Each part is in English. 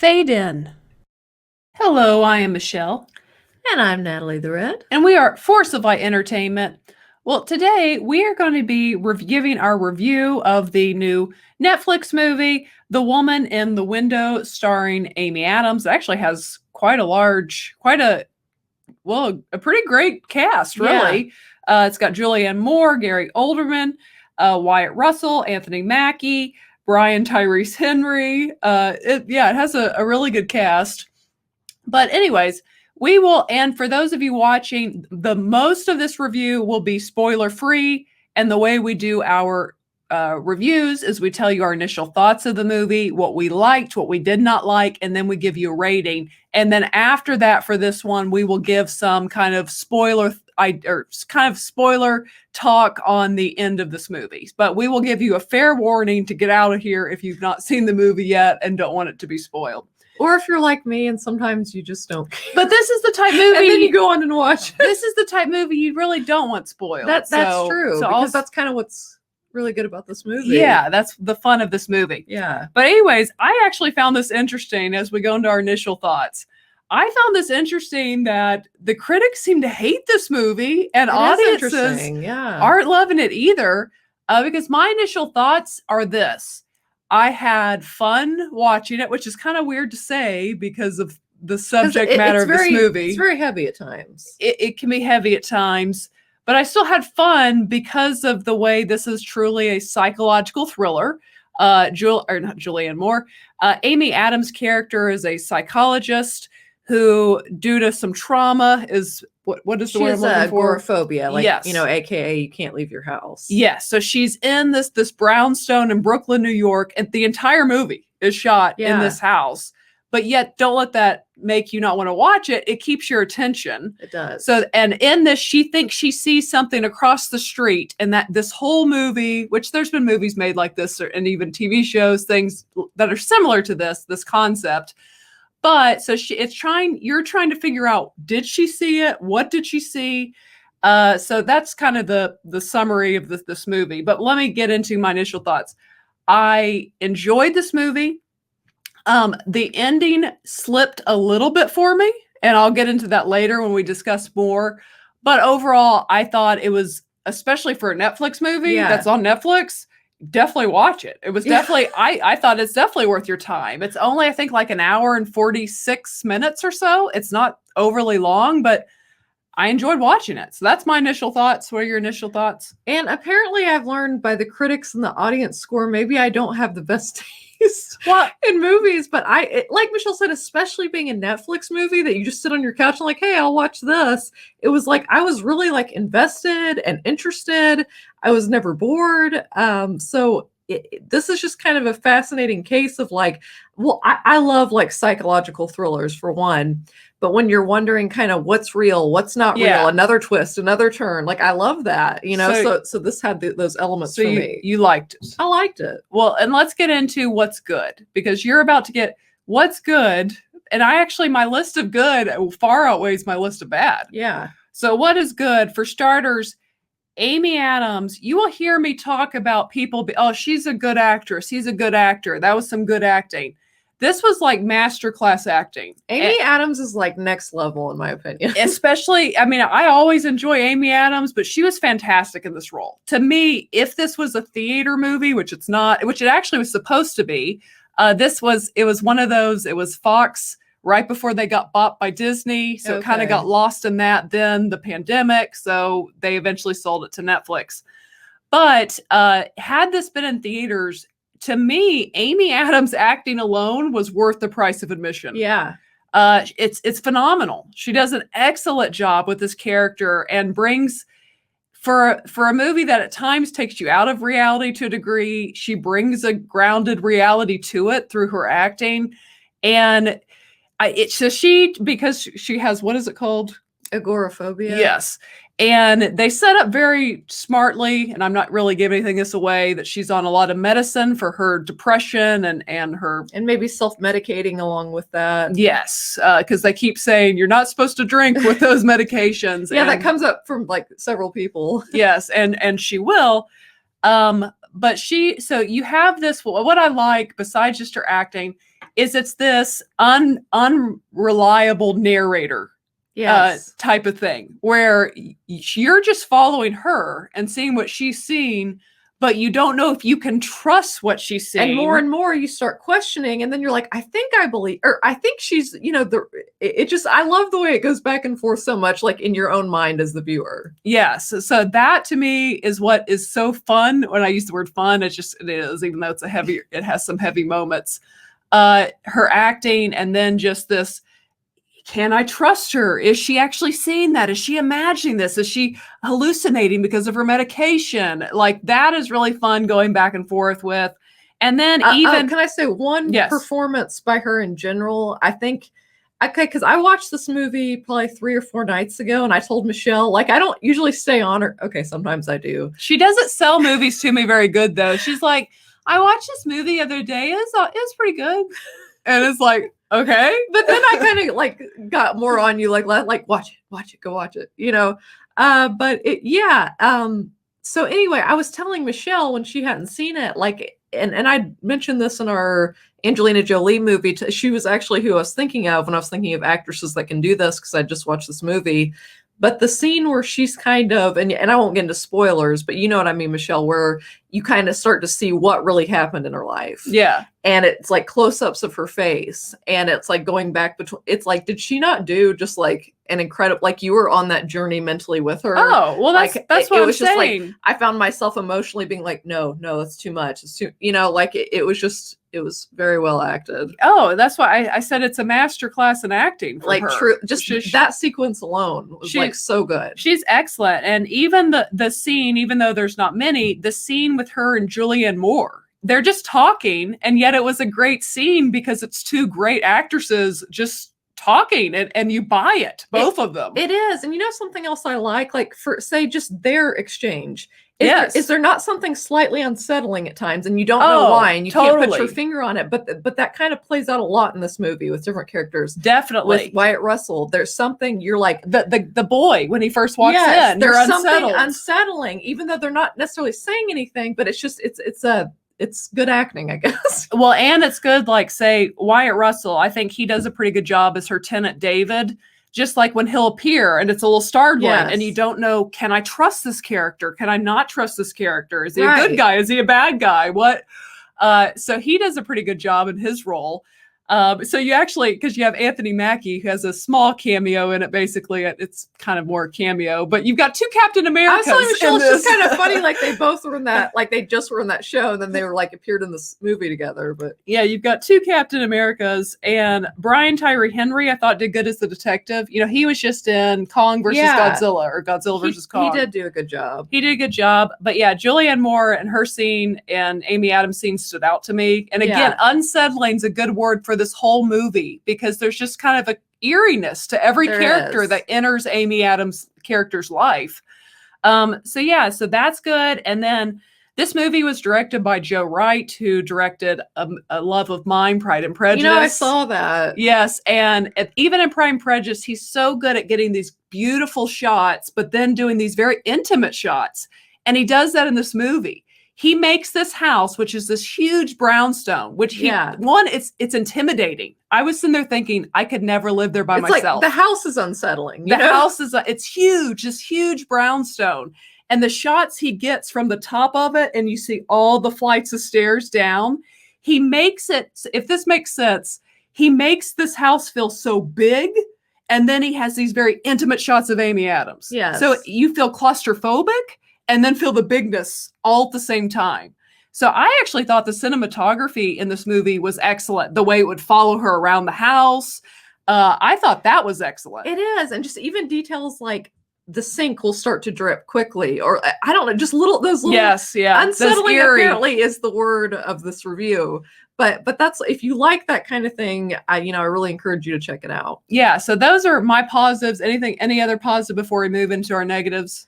Fade in. Hello, I am Michelle. And I'm Natalie the Red. And we are Force of Light Entertainment. Well, today we are going to be giving our review of the new Netflix movie, The Woman in the Window, starring Amy Adams. It actually has a pretty great cast, really. Yeah. It's got Julianne Moore, Gary Oldman, Wyatt Russell, Anthony Mackie, Brian Tyrese Henry. It has a really good cast. But anyways, and for those of you watching, the most of this review will be spoiler free. And the way we do our reviews is we tell you our initial thoughts of the movie, what we liked, what we did not like, and then we give you a rating. And then after that, for this one, we will give some kind of spoiler talk on the end of this movie. But we will give you a fair warning to get out of here if you've not seen the movie yet and don't want it to be spoiled. Or if you're like me and sometimes you just don't care. But this is the type movie and then you go on and watch. This is the type movie you really don't want spoiled. That's true. So because that's kind of what's really good about this movie. Yeah, that's the fun of this movie. Yeah. But anyways, I actually found this interesting as we go into our initial thoughts. I found this interesting that the critics seem to hate this movie and audiences aren't loving it either. Because my initial thoughts are this. I had fun watching it, which is kind of weird to say because of the subject matter of this movie. It's very heavy at times. It can be heavy at times, but I still had fun because of the way this is truly a psychological thriller. Not Julianne Moore. Amy Adams' character is a psychologist who, due to some trauma, is what is the word I'm looking for? Agoraphobia, yes. AKA you can't leave your house. Yes, so she's in this brownstone in Brooklyn, New York, and the entire movie is shot in this house. But yet, don't let that make you not want to watch it. It keeps your attention. It does. So, and in this, she thinks she sees something across the street, and that this whole movie, which there's been movies made like this, and even TV shows, things that are similar to this concept. But so you're trying to figure out, did she see it? What did she see? So that's kind of the summary of this movie. But let me get into my initial thoughts. I enjoyed this movie. The ending slipped a little bit for me, and I'll get into that later when we discuss more. But overall, I thought it was, especially for a Netflix movie that's on Netflix, definitely watch it. It was definitely, I thought it's definitely worth your time. It's only, I think, like an hour and 46 minutes or so. It's not overly long, but I enjoyed watching it. So that's my initial thoughts. What are your initial thoughts? And apparently I've learned by the critics and the audience score, maybe I don't have the best taste in movies, but like Michelle said, especially being a Netflix movie that you just sit on your couch and like, hey, I'll watch this. It was like, I was really like invested and interested. I was never bored. So this is just kind of a fascinating case of like, well, I love like psychological thrillers for one, but when you're wondering kind of what's real, what's not real, another twist, another turn, like I love that, so this had those elements for me. You liked it. I liked it. Well, and let's get into what's good, because you're about to get what's good. And my list of good far outweighs my list of bad. Yeah. So what is good? For starters, Amy Adams, you will hear me talk about people, she's a good actress. He's a good actor. That was some good acting. This was like masterclass acting. Amy Adams is like next level, in my opinion. Especially, I always enjoy Amy Adams, but she was fantastic in this role. To me, if this was a theater movie, which it's not, which it actually was supposed to be, it was one of those, it was Fox right before they got bought by Disney. So it kind of got lost in that, then the pandemic. So they eventually sold it to Netflix. But had this been in theaters, to me, Amy Adams acting alone was worth the price of admission. Yeah. It's phenomenal. She does an excellent job with this character and brings, for a movie that at times takes you out of reality to a degree, she brings a grounded reality to it through her acting. And because she has, what is it called? Agoraphobia. Yes. And they set up very smartly, and I'm not really giving anything this away, that she's on a lot of medicine for her depression and her... And maybe self-medicating along with that. Yes, because they keep saying, you're not supposed to drink with those medications. That comes up from like several people. Yes, and she will. But so you have this, what I like, besides just her acting, is it's this unreliable narrator Yes. type of thing where you're just following her and seeing what she's seen, but you don't know if you can trust what she's seeing. And more you start questioning, and then you're like, I think I believe, or I think she's, it just, I love the way it goes back and forth so much, like in your own mind as the viewer. Yes. So that to me is what is so fun. When I use the word fun, it is, even though it has some heavy moments. Her acting, and then just this, can I trust her? Is she actually seeing that? Is she imagining this? Is she hallucinating because of her medication? Like, that is really fun going back and forth with. And then can I say one Yes. performance by her in general? I think, okay, because I watched this movie probably 3 or 4 nights ago, and I told Michelle, like, I don't usually stay on her. Okay, sometimes I do. She doesn't sell movies to me very good, though. She's like, I watched this movie the other day. It was pretty good. And it's like, okay. But then I kind of like got more on you, like watch it, go watch it, so anyway, I was telling Michelle when she hadn't seen it, like, and I mentioned this in our Angelina Jolie movie. She was actually who I was thinking of when I was thinking of actresses that can do this, because I just watched this movie. But the scene where she's kind of, and I won't get into spoilers, but you know what I mean, Michelle, where you kind of start to see what really happened in her life. Yeah. And it's like close-ups of her face. And it's like going back between, it's like, did she not do just like an incredible, like you were on that journey mentally with her? Oh, well, that's what I'm saying. Like, I found myself emotionally being like, no, that's too much. It's too, like it was very well acted. Oh, that's why I said it's a master class in acting. Like, her. true, just that sequence alone was like so good. She's excellent. And even the scene, even though there's not many, the scene with her and Julianne Moore, they're just talking, and yet it was a great scene because it's 2 great actresses just talking, and you buy it, both of them. It is. And something else I like for, say, just their exchange. Is there not something slightly unsettling at times, and you don't know why, and you can't put your finger on it, but that kind of plays out a lot in this movie with different characters. Definitely. With Wyatt Russell, there's something you're like, the boy when he first walks in, there's something unsettling, even though they're not necessarily saying anything, but it's just it's good acting, I guess. Well, and it's good, like, say, Wyatt Russell, I think he does a pretty good job as her tenant David. Just like when he'll appear and it's a little startling, and you don't know, can I trust this character? Can I not trust this character? Is he a good guy? Is he a bad guy? What? So he does a pretty good job in his role. So you actually, because you have Anthony Mackie, who has a small cameo in it, basically. It's kind of more a cameo, but you've got 2 Captain Americas. I was telling Michelle, it's just kind of funny, like they both were in that, like they just were in that show, and then they were like appeared in this movie together. But yeah, you've got 2 Captain Americas, and Brian Tyree Henry, I thought did good as the detective. He was just in Kong versus Godzilla, or Godzilla versus Kong. He did do a good job. He did a good job. But yeah, Julianne Moore and her scene and Amy Adams' scene stood out to me. And again, unsettling's a good word for this whole movie, because there's just kind of a eeriness to every character that enters Amy Adams' character's life. So that's good. And then this movie was directed by Joe Wright, who directed A Love of Mine, Pride and Prejudice. I saw that. Yes, and even in Pride and Prejudice, he's so good at getting these beautiful shots, but then doing these very intimate shots. And he does that in this movie. He makes this house, which is this huge brownstone, which it's intimidating. I was sitting there thinking, I could never live there by myself. Like the house is unsettling. The house is, it's huge, this huge brownstone. And the shots he gets from the top of it, and you see all the flights of stairs down, he makes it, if this makes sense, he makes this house feel so big. And then he has these very intimate shots of Amy Adams. Yes. So you feel claustrophobic, and then feel the bigness all at the same time. So I actually thought the cinematography in this movie was excellent. The way it would follow her around the house. I thought that was excellent. It is. And just even details like the sink will start to drip quickly, or I don't know, just those little unsettling apparently is the word of this review. But that's, if you like that kind of thing, I really encourage you to check it out. Yeah. So those are my positives. Any other positive before we move into our negatives?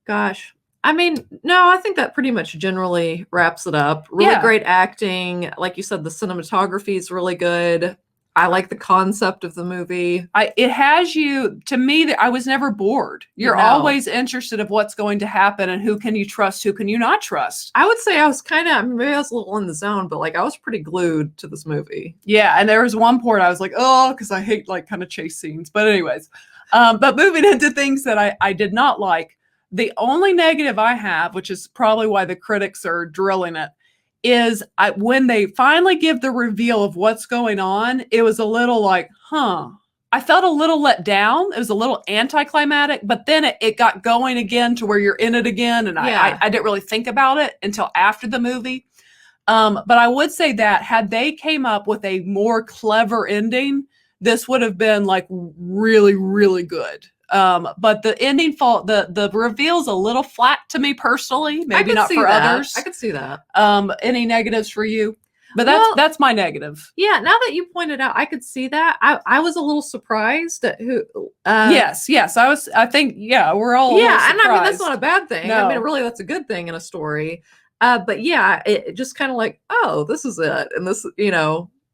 Gosh. I mean, no, I think that pretty much generally wraps it up. Really great acting. Like you said, the cinematography is really good. I like the concept of the movie. It has you, to me, that I was never bored. You're No. always interested of what's going to happen and who can you trust, who can you not trust. I would say I was kind of, maybe I was a little in the zone, but like I was pretty glued to this movie. Yeah, and there was one point I was like, oh, because I hate like kind of chase scenes. But anyways, but moving into things that I did not like, the only negative I have, which is probably why the critics are drilling it, is when they finally give the reveal of what's going on, it was a little like, huh. I felt a little let down. It was a little anticlimactic, but then it got going again to where you're in it again. And Yeah. I didn't really think about it until after the movie. But I would say that had they came up with a more clever ending, this would have been like really, really good. But the ending the reveal's a little flat to me personally, maybe not for others. I could see that. Any negatives for you? But Well, that's my negative. Yeah, now that you pointed out, I could see that. I was a little surprised at who. Yes. I think, yeah, we're all. Yeah, and I mean that's not a bad thing. I mean, No. really, that's a good thing in a story. But yeah, it just kind of like, oh, this is it, and this,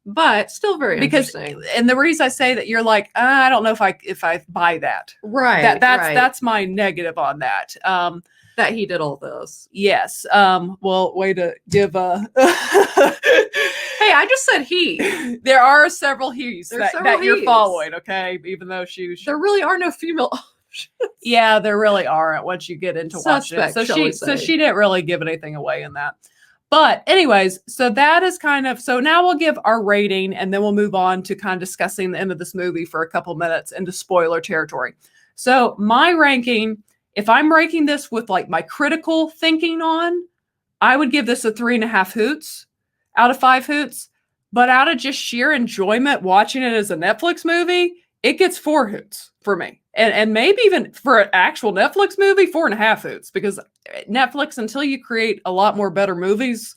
but still very interesting. And the reason I say that, you're like, I don't know if I buy that. Right. That's my negative on that. That he did all this. Yes. Well, way to give a. Hey, I just said he. There are several he's There's that several you're he's. following, okay? Even though There really are no female options. yeah, there really aren't once you get into watching it. Suspect, shall we So say. she didn't really give anything away in that. But anyways, so that is kind of, so now we'll give our rating and then we'll move on to kind of discussing the end of this movie for a couple minutes into spoiler territory. So my ranking, if I'm ranking this with like my critical thinking on, I would give this a 3.5 hoots out of 5 hoots. But out of just sheer enjoyment watching it as a Netflix movie, it gets 4 hoots for me. And maybe even for an actual Netflix movie, 4.5 hoots, because Netflix, until you create a lot more better movies,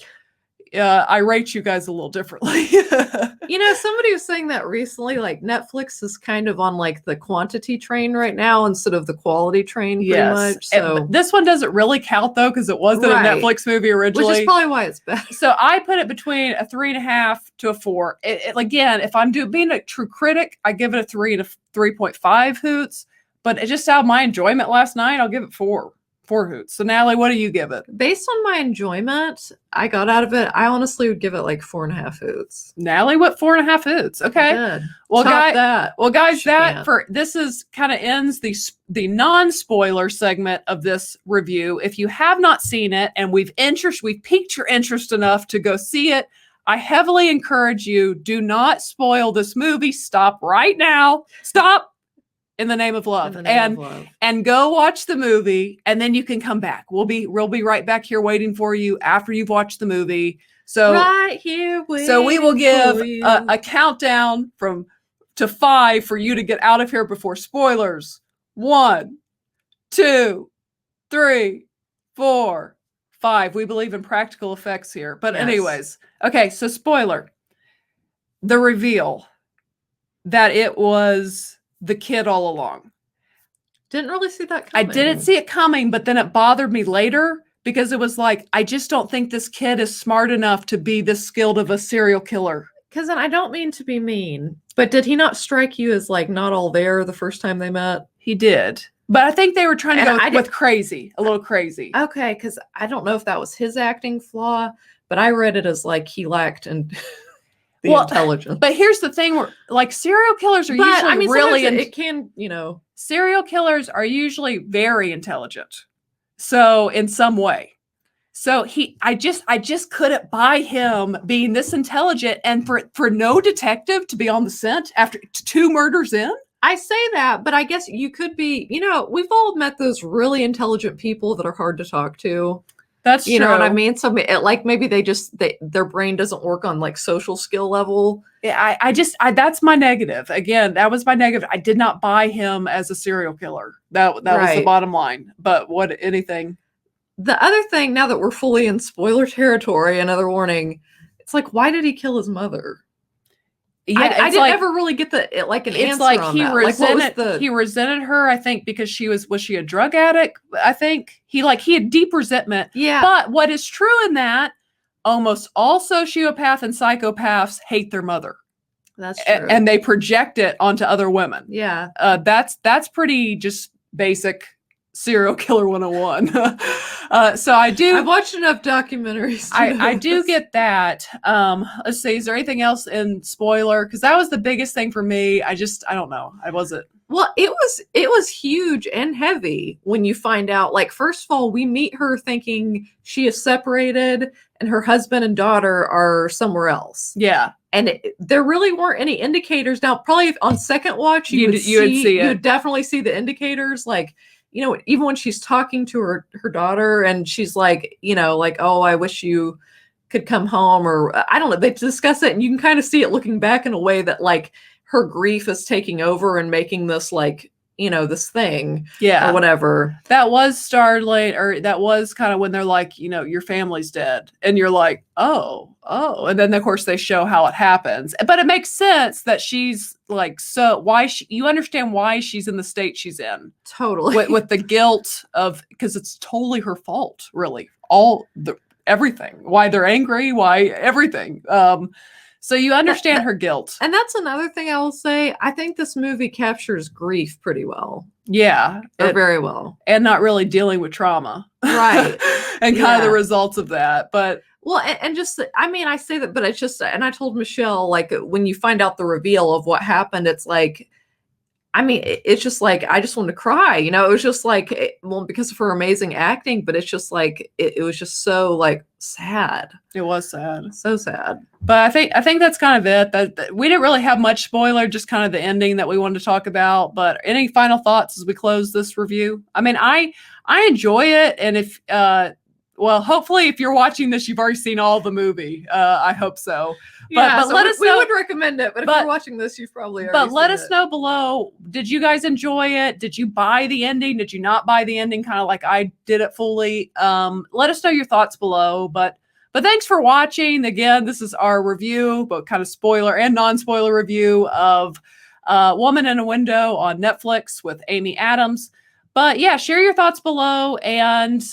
I rate you guys a little differently. Somebody was saying that recently, like Netflix is kind of on like the quantity train right now instead of the quality train, pretty much. So this one doesn't really count though, because it wasn't Right. a Netflix movie originally. which is probably why it's bad. So I put it between a 3.5 to a 4. Again, if I'm being a true critic, I give it a 3 to 3.5 hoots. But it just out of my enjoyment last night, I'll give it 4 hoots. So Natalie, what do you give it? Based on my enjoyment I got out of it, I honestly would give it like 4.5 hoots. Natalie, what 4.5 hoots? Okay. Good. Well, Top that. Well, guys, Chant. this is kind of ends the non-spoiler segment of this review. If you have not seen it and we've piqued your interest enough to go see it, I heavily encourage you, do not spoil this movie. Stop right now. Stop. In the name of love. In the name of love. And go watch the movie, and then you can come back. We'll be right back here waiting for you after you've watched the movie. So right here. so we will give waiting for you. a countdown to 5 for you to get out of here before spoilers. 1, 2, 3, 4, 5. We believe in practical effects here. But Yes. anyways, okay, so spoiler. The reveal that it was the kid all along. Didn't really see that I coming. didn't see it coming, but then it bothered me later because it was like, I just don't think this kid is smart enough to be this skilled of a serial killer. Because then I don't mean to be mean, but did he not strike you as like not all there the first time they met? He did. But I think they were trying to And go I with crazy, a little crazy. Okay, because I don't know if that was his acting flaw, but I read it as like he lacked the intelligence. But here's the thing, where like serial killers are usually really it can, serial killers are usually very intelligent. So in some way. So I just couldn't buy him being this intelligent, and for no detective to be on the scent after 2 murders in. I say that, but I guess you could be, we've all met those really intelligent people that are hard to talk to. That's true. You know what I mean? So like maybe their brain doesn't work on like social skill level. Yeah, I that's my negative. Again, that was my negative. I did not buy him as a serial killer. That was the Right. bottom line. But anything? The other thing, now that we're fully in spoiler territory, another warning, it's like, why did he kill his mother? Yeah, I didn't ever really get an it's answer like on he that. Like, what was resented he resented her, I think, because was she a drug addict? I think he had deep resentment. Yeah. But what is true in that, almost all sociopath and psychopaths hate their mother. That's true. and they project it onto other women. Yeah. That's pretty just basic serial killer 101. So I've watched enough documentaries. I do get that. Let's see, is there anything else in spoiler? Because that was the biggest thing for me. I don't know. I wasn't. Well, it was huge and heavy when you find out. Like, first of all, we meet her thinking she is separated and her husband and daughter are somewhere else. Yeah. And there really weren't any indicators. Now, probably on second watch, you would definitely see the indicators. Like, even when she's talking to her daughter and she's like, like, oh, I wish you could come home, or I don't know. They discuss it, and you can kind of see it looking back in a way that like her grief is taking over and making this like, this thing, or whatever. That was startling, or that was kind of when they're like, your family's dead, and you're like, oh, and then of course they show how it happens, but it makes sense that she's like, so why you understand why she's in the state she's in, totally, with the guilt of, because it's totally her fault, really, everything, why they're angry, why everything. So you understand her guilt. And that's another thing I will say. I think this movie captures grief pretty well. Yeah. Very well. And not really dealing with trauma. Right. And kind of the results of that. But well, and just, I mean, I say that, but it's just, and I told Michelle, like, when you find out the reveal of what happened, it's like, I mean, it's just like, I just wanted to cry, it was just like, well, because of her amazing acting, but it's just like, it was just so like sad. It was sad. So sad. But I think that's kind of it. That we didn't really have much spoiler, just kind of the ending that we wanted to talk about. But any final thoughts as we close this review? I mean, I enjoy it. And if, well, hopefully if you're watching this, you've already seen all the movie. I hope so. But so let us know. We would recommend it, but if you're watching this, you've probably already let us know below. Did you guys enjoy it? Did you buy the ending? Did you not buy the ending? Kind of like I did it fully. Let us know your thoughts below. But thanks for watching. Again, this is our review, but kind of spoiler and non-spoiler review of Woman in a Window on Netflix with Amy Adams. But yeah, share your thoughts below, and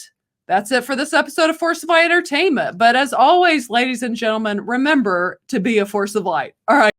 that's it for this episode of Force of Light Entertainment. But as always, ladies and gentlemen, remember to be a force of light. All right.